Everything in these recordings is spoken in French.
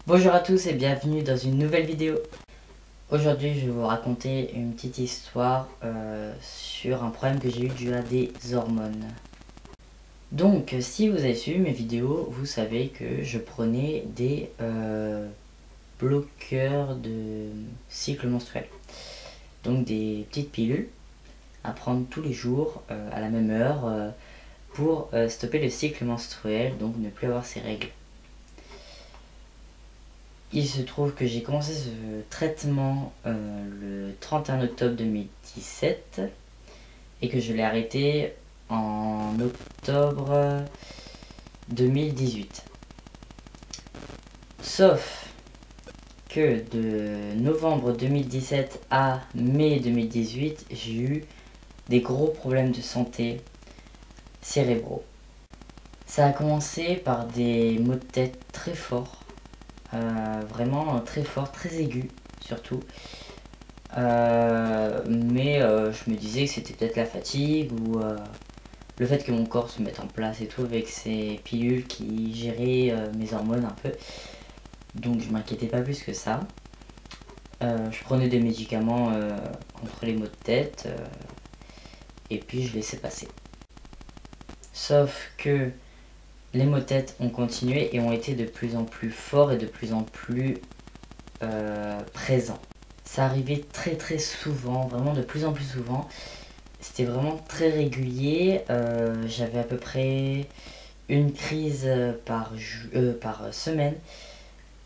Bonjour à tous et bienvenue dans une nouvelle vidéo. Aujourd'hui je vais vous raconter une petite histoire sur un problème que j'ai eu dû à des hormones. Donc si vous avez suivi mes vidéos, vous savez que je prenais des bloqueurs de cycle menstruel. Donc des petites pilules à prendre tous les jours à la même heure pour stopper le cycle menstruel, donc ne plus avoir ses règles. Il se trouve que j'ai commencé ce traitement le 31 octobre 2017 et que je l'ai arrêté en octobre 2018. Sauf que de novembre 2017 à mai 2018, j'ai eu des gros problèmes de santé cérébraux. Ça a commencé par des maux de tête très forts. Vraiment très fort, très aigu surtout. Mais je me disais que c'était peut-être la fatigue ou le fait que mon corps se mette en place et tout avec ces pilules qui géraient mes hormones un peu. Donc je m'inquiétais pas plus que ça. Je prenais des médicaments contre les maux de tête et puis je laissais passer. Sauf que les maux de tête ont continué et ont été de plus en plus forts et de plus en plus présents. Ça arrivait très souvent, vraiment de plus en plus souvent. C'était vraiment très régulier. J'avais à peu près une crise par semaine.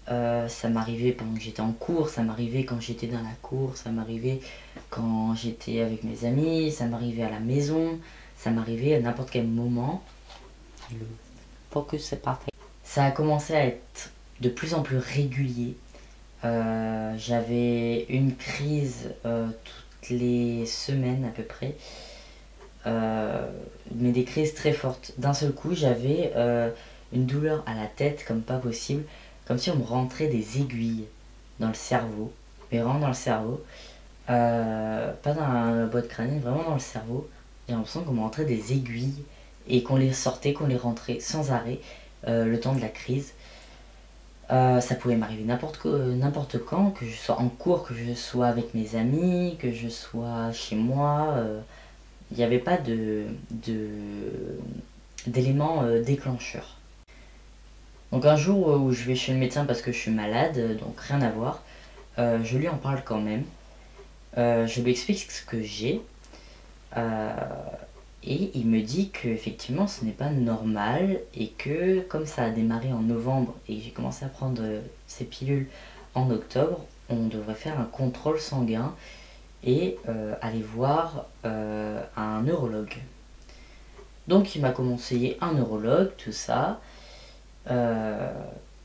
Ça m'arrivait pendant que j'étais en cours, ça m'arrivait quand j'étais dans la cour, ça m'arrivait quand j'étais avec mes amis, ça m'arrivait à la maison, ça m'arrivait à n'importe quel moment. Focus, c'est parfait. Ça a commencé à être de plus en plus régulier. J'avais une crise toutes les semaines à peu près. Mais des crises très fortes. D'un seul coup, j'avais une douleur à la tête comme pas possible. Comme si on me rentrait des aiguilles dans le cerveau. Mais vraiment dans le cerveau. Pas dans la boîte crânienne, vraiment dans le cerveau. J'ai l'impression qu'on me rentrait des aiguilles et qu'on les sortait, qu'on les rentrait sans arrêt le temps de la crise. Ça pouvait m'arriver n'importe quand, que je sois en cours, que je sois avec mes amis, que je sois chez moi. Il n'y avait pas d'éléments déclencheurs. Donc un jour où je vais chez le médecin parce que je suis malade, donc rien à voir, je lui en parle quand même. Je lui explique ce que j'ai. Et il me dit que effectivement ce n'est pas normal et que comme ça a démarré en novembre et que j'ai commencé à prendre ces pilules en octobre, on devrait faire un contrôle sanguin et aller voir un neurologue. Donc il m'a conseillé un neurologue, tout ça.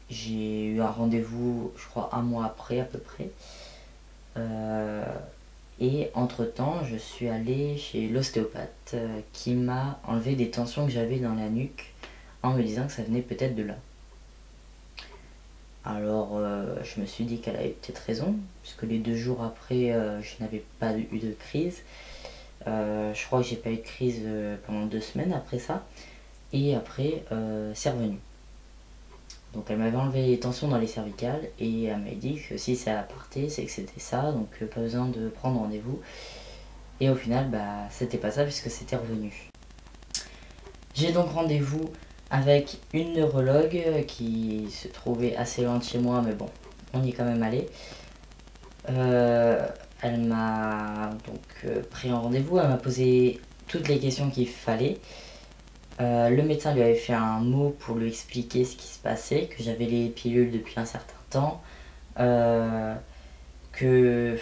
J'ai eu un rendez-vous, je crois, un mois après à peu près. Et entre temps, je suis allé chez l'ostéopathe qui m'a enlevé des tensions que j'avais dans la nuque en me disant que ça venait peut-être de là. Alors je me suis dit qu'elle avait peut-être raison, puisque les 2 jours après, je n'avais pas eu de crise. Je crois que j'ai pas eu de crise pendant 2 semaines après ça. Et après, c'est revenu. Donc elle m'avait enlevé les tensions dans les cervicales et elle m'a dit que si ça partait, c'est que c'était ça, donc pas besoin de prendre rendez-vous. Et au final, c'était pas ça puisque c'était revenu. J'ai donc rendez-vous avec une neurologue qui se trouvait assez loin de chez moi, mais bon, on y est quand même allé. Elle m'a donc pris un rendez-vous, elle m'a posé toutes les questions qu'il fallait. Le médecin lui avait fait un mot pour lui expliquer ce qui se passait, que j'avais les pilules depuis un certain temps, ce que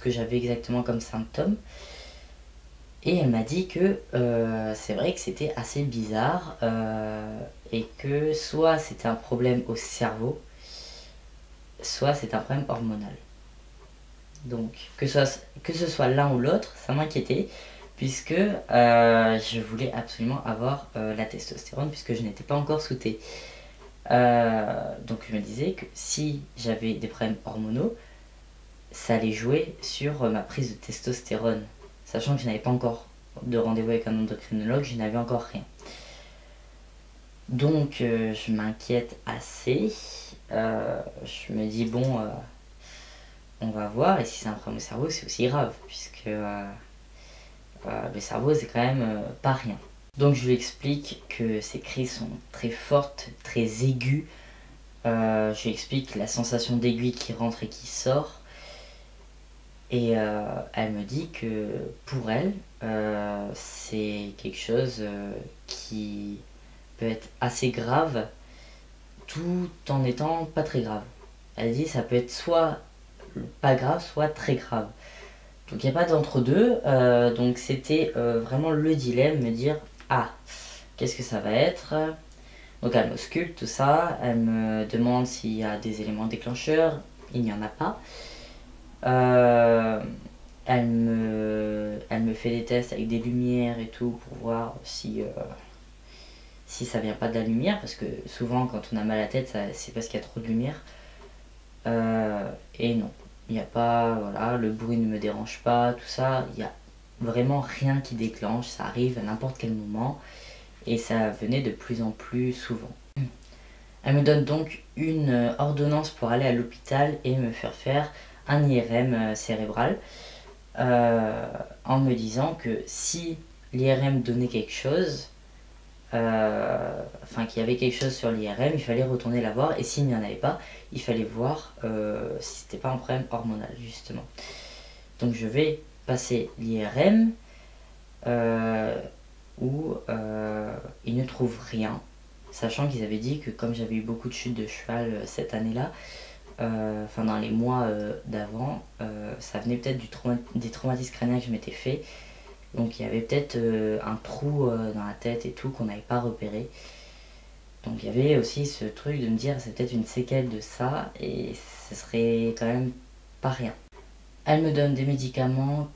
j'avais exactement comme symptômes. Et elle m'a dit que c'est vrai que c'était assez bizarre et que soit c'était un problème au cerveau, soit c'est un problème hormonal. Donc que ce soit l'un ou l'autre, ça m'inquiétait puisque je voulais absolument avoir la testostérone puisque je n'étais pas encore sous T. Donc je me disais que si j'avais des problèmes hormonaux, ça allait jouer sur ma prise de testostérone. Sachant que je n'avais pas encore de rendez-vous avec un endocrinologue, je n'avais encore rien. Donc je m'inquiète assez je me dis bon, on va voir, et si c'est un problème au cerveau, c'est aussi grave, puisque le cerveau, c'est quand même pas rien. Donc je lui explique que ces crises sont très fortes, très aiguës. Je lui explique la sensation d'aiguille qui rentre et qui sort. Et elle me dit que pour elle, c'est quelque chose qui peut être assez grave tout en étant pas très grave. Elle dit ça peut être soit pas grave, soit très grave. Donc il n'y a pas d'entre-deux. Donc c'était vraiment le dilemme, me dire ah, qu'est-ce que ça va être. Donc elle m'ausculte tout ça, elle me demande s'il y a des éléments déclencheurs, il n'y en a pas. Elle me fait des tests avec des lumières et tout pour voir si ça vient pas de la lumière, parce que souvent quand on a mal à la tête, c'est parce qu'il y a trop de lumière. Et non, il n'y a pas, voilà, le bruit ne me dérange pas, tout ça, il n'y a vraiment rien qui déclenche, ça arrive à n'importe quel moment, et ça venait de plus en plus souvent. Elle me donne donc une ordonnance pour aller à l'hôpital et me faire un IRM cérébral, en me disant que si l'IRM donnait quelque chose, enfin qu'il y avait quelque chose sur l'IRM, il fallait retourner la voir, et s'il n'y en avait pas, il fallait voir si c'était pas un problème hormonal justement. Donc je vais passer l'IRM où ils ne trouvent rien, sachant qu'ils avaient dit que comme j'avais eu beaucoup de chutes de cheval cette année-là, enfin dans les mois d'avant, ça venait peut-être des traumatismes crâniens que je m'étais fait. Donc il y avait peut-être un trou dans la tête et tout qu'on n'avait pas repéré. Donc il y avait aussi ce truc de me dire c'est peut-être une séquelle de ça, et ce serait quand même pas rien. Elle me donne des médicaments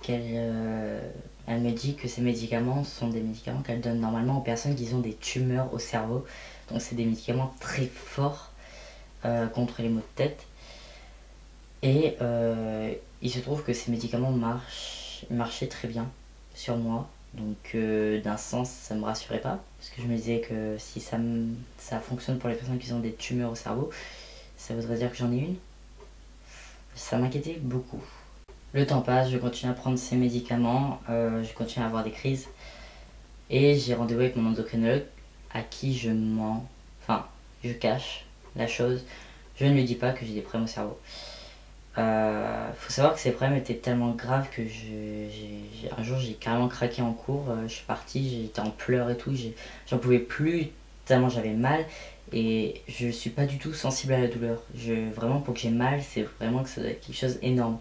elle me dit que ces médicaments sont des médicaments qu'elle donne normalement aux personnes qui ont des tumeurs au cerveau. Donc c'est des médicaments très forts contre les maux de tête. Et il se trouve que ces médicaments marchaient très bien sur moi. Donc d'un sens, ça me rassurait pas, parce que je me disais que si ça fonctionne pour les personnes qui ont des tumeurs au cerveau, ça voudrait dire que j'en ai une. Ça m'inquiétait beaucoup. Le temps passe, je continue à prendre ces médicaments, je continue à avoir des crises, et j'ai rendez-vous avec mon endocrinologue à qui je mens, enfin je cache la chose, je ne lui dis pas que j'ai des problèmes au cerveau. Faut savoir que ces problèmes étaient tellement graves que un jour j'ai carrément craqué en cours, je suis partie, j'étais en pleurs et tout, j'en pouvais plus tellement j'avais mal, et je suis pas du tout sensible à la douleur. Vraiment pour que j'ai mal, c'est vraiment que ça doit être quelque chose d'énorme.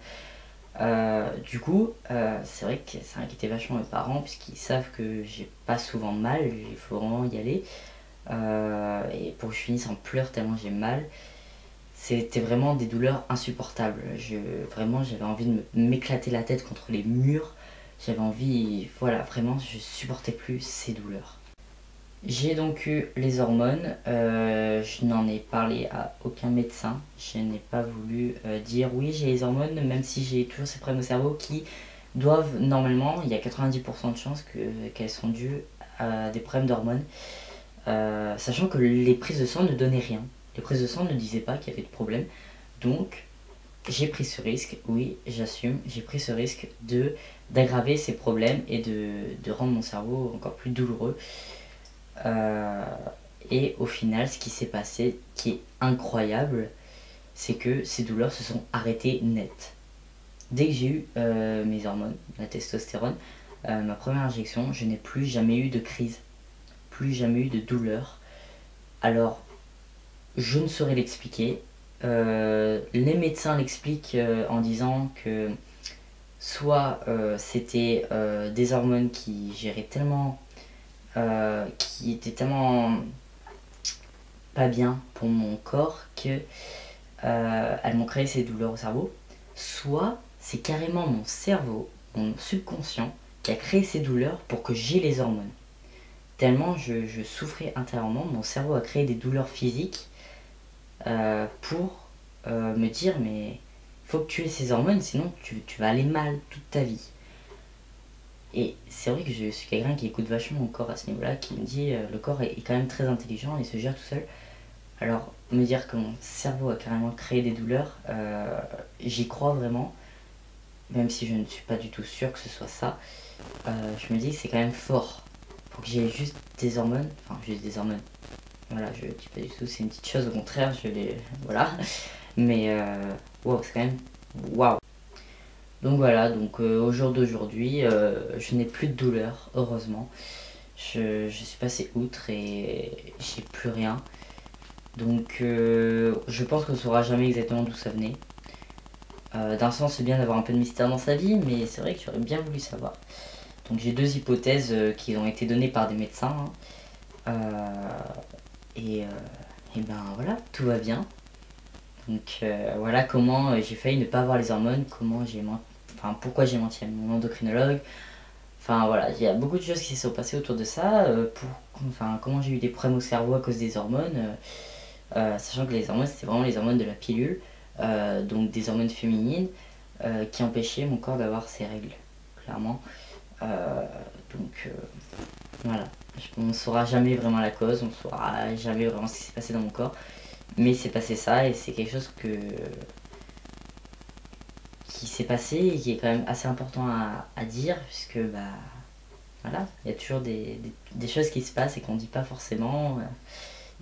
Du coup, c'est vrai que ça inquiétait vachement mes parents, puisqu'ils savent que j'ai pas souvent mal, il faut vraiment y aller. Et pour que je finisse en pleurs tellement j'ai mal, c'était vraiment des douleurs insupportables. Vraiment, j'avais envie de m'éclater la tête contre les murs. J'avais envie, voilà, vraiment, je supportais plus ces douleurs. J'ai donc eu les hormones. Je n'en ai parlé à aucun médecin. Je n'ai pas voulu dire oui, j'ai les hormones, même si j'ai toujours ces problèmes au cerveau qui doivent, normalement, il y a 90% de chances qu'elles sont dues à des problèmes d'hormones. Sachant que les prises de sang ne donnaient rien. Les prises de sang ne disaient pas qu'il y avait de problème. Donc, j'ai pris ce risque, oui, j'assume, j'ai pris ce risque d'aggraver ces problèmes et de rendre mon cerveau encore plus douloureux. Et au final, ce qui s'est passé, qui est incroyable, c'est que ces douleurs se sont arrêtées net. Dès que j'ai eu mes hormones, la testostérone, ma première injection, je n'ai plus jamais eu de crise, plus jamais eu de douleur. Alors, je ne saurais l'expliquer. Les médecins l'expliquent en disant que soit c'était des hormones qui géraient tellement, qui étaient tellement pas bien pour mon corps que elles m'ont créé ces douleurs au cerveau, soit c'est carrément mon cerveau, mon subconscient qui a créé ces douleurs pour que j'ai les hormones. Tellement je souffrais intérieurement, mon cerveau a créé des douleurs physiques pour me dire mais il faut que tu aies ces hormones, sinon tu vas aller mal toute ta vie. Et c'est vrai que je suis quelqu'un qui écoute vachement mon corps à ce niveau-là, qui me dit le corps est quand même très intelligent et se gère tout seul. Alors me dire que mon cerveau a carrément créé des douleurs, j'y crois vraiment, même si je ne suis pas du tout sûre que ce soit ça. Je me dis que c'est quand même fort pour que j'ai juste des hormones, enfin juste des hormones. Voilà, je dis pas du tout, c'est une petite chose, au contraire, je les. Voilà. Mais wow, c'est quand même. Waouh! Donc voilà, donc au jour d'aujourd'hui, je n'ai plus de douleur, heureusement. Je suis passé outre et j'ai plus rien. Donc je pense qu'on ne saura jamais exactement d'où ça venait. D'un sens, c'est bien d'avoir un peu de mystère dans sa vie, mais c'est vrai que j'aurais bien voulu savoir. Donc j'ai deux hypothèses qui ont été données par des médecins, hein. Et ben voilà, tout va bien. Donc voilà comment j'ai failli ne pas avoir les hormones, enfin pourquoi j'ai menti à mon endocrinologue. Enfin voilà, il y a beaucoup de choses qui se sont passées autour de ça. Enfin comment j'ai eu des problèmes au cerveau à cause des hormones, sachant que les hormones c'était vraiment les hormones de la pilule, donc des hormones féminines qui empêchaient mon corps d'avoir ses règles, clairement. Donc voilà, on ne saura jamais vraiment la cause, on ne saura jamais vraiment ce qui s'est passé dans mon corps. Mais c'est passé ça et c'est quelque chose qui s'est passé et qui est quand même assez important à dire, puisque bah voilà, il y a toujours des choses qui se passent et qu'on dit pas forcément.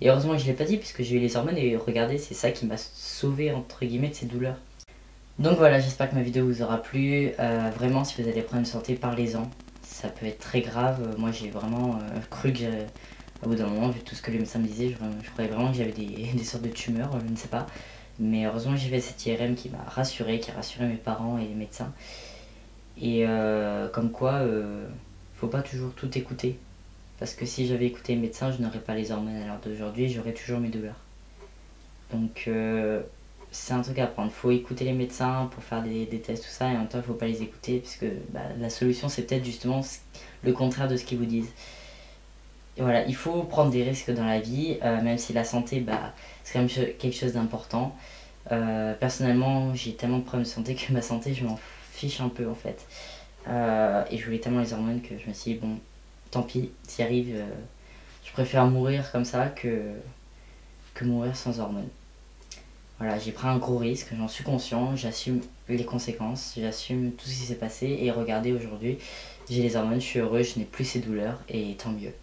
Et heureusement que je l'ai pas dit puisque j'ai eu les hormones et regardez, c'est ça qui m'a sauvé entre guillemets de ces douleurs. Donc voilà, j'espère que ma vidéo vous aura plu. Vraiment, si vous avez des problèmes de santé, parlez-en. Ça peut être très grave. Moi, j'ai vraiment cru que, au bout d'un moment, vu tout ce que les médecins me disaient, je croyais vraiment que j'avais des sortes de tumeurs, je ne sais pas. Mais heureusement que j'ai fait cette IRM qui m'a rassuré, qui a rassuré mes parents et les médecins. Et comme quoi, faut pas toujours tout écouter. Parce que si j'avais écouté les médecins, je n'aurais pas les hormones à l'heure d'aujourd'hui, j'aurais toujours mes douleurs. Donc c'est un truc à prendre. Faut écouter les médecins pour faire des tests, tout ça, et en même temps, il faut pas les écouter, puisque bah, la solution, c'est peut-être justement le contraire de ce qu'ils vous disent. Et voilà, il faut prendre des risques dans la vie, même si la santé, bah, c'est quand même quelque chose d'important. Personnellement, j'ai tellement de problèmes de santé que ma santé, je m'en fiche un peu en fait. Et je voulais tellement les hormones que je me suis dit, bon, tant pis, s'y arrive, je préfère mourir comme ça que mourir sans hormones. Voilà, j'ai pris un gros risque, j'en suis conscient, j'assume les conséquences, j'assume tout ce qui s'est passé et regardez aujourd'hui, j'ai les hormones, je suis heureux, je n'ai plus ces douleurs et tant mieux.